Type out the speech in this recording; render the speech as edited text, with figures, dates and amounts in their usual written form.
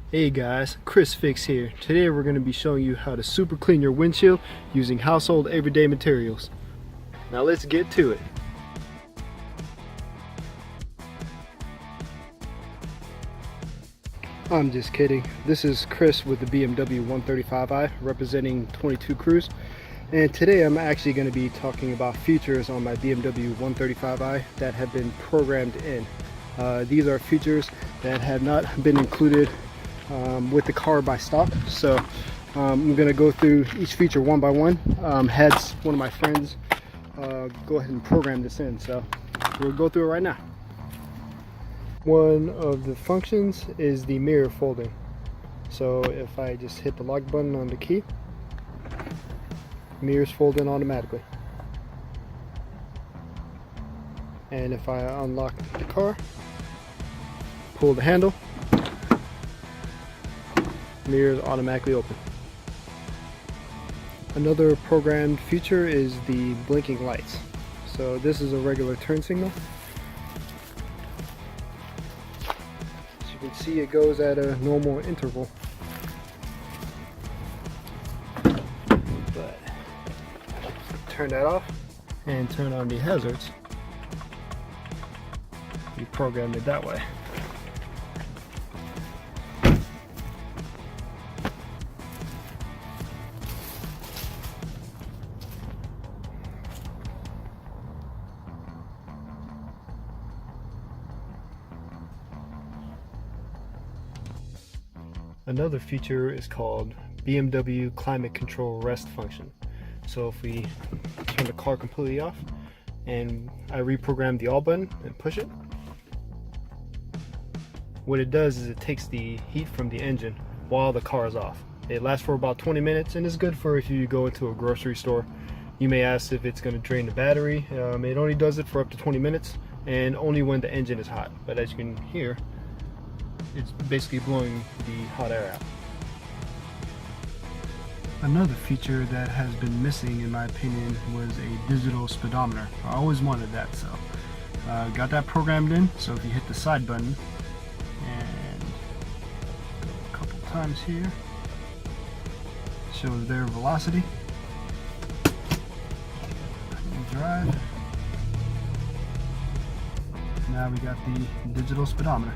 Hey guys, Chris Fix here. Today we're going to be showing you how to super clean your windshield using household everyday materials. Now let's get to it. I'm just kidding. This is Chris with the BMW 135i representing 22 Cruise. And today I'm actually going to be talking about features on my BMW 135i that have been programmed in. These are features that have not been included with the car by stock, so I'm going to go through each feature one by one. Had one of my friends go ahead and program this in, so we'll go through it right now. One of the functions is the mirror folding. So if I just hit the lock button on the key, mirrors fold in automatically. And if I unlock the car, pull the handle, mirrors automatically open. Another programmed feature is the blinking lights. So this is a regular turn signal. As you can see, it goes at a normal interval. But turn that off and turn on the hazards. We programmed it that way. Another feature is called BMW Climate Control Rest function. So if we turn the car completely off and I reprogram the all button and push it, what it does is it takes the heat from the engine while the car is off. It lasts for about 20 minutes and is good for if you go into a grocery store. You may ask if it's going to drain the battery. It only does it for up to 20 minutes and only when the engine is hot. But as you can hear, it's basically blowing the hot air out. Another feature that has been missing in my opinion was a digital speedometer. I always wanted that, so got that programmed in. So if you hit the side button and go a couple times here, it shows their velocity. Drive. Now we got the digital speedometer.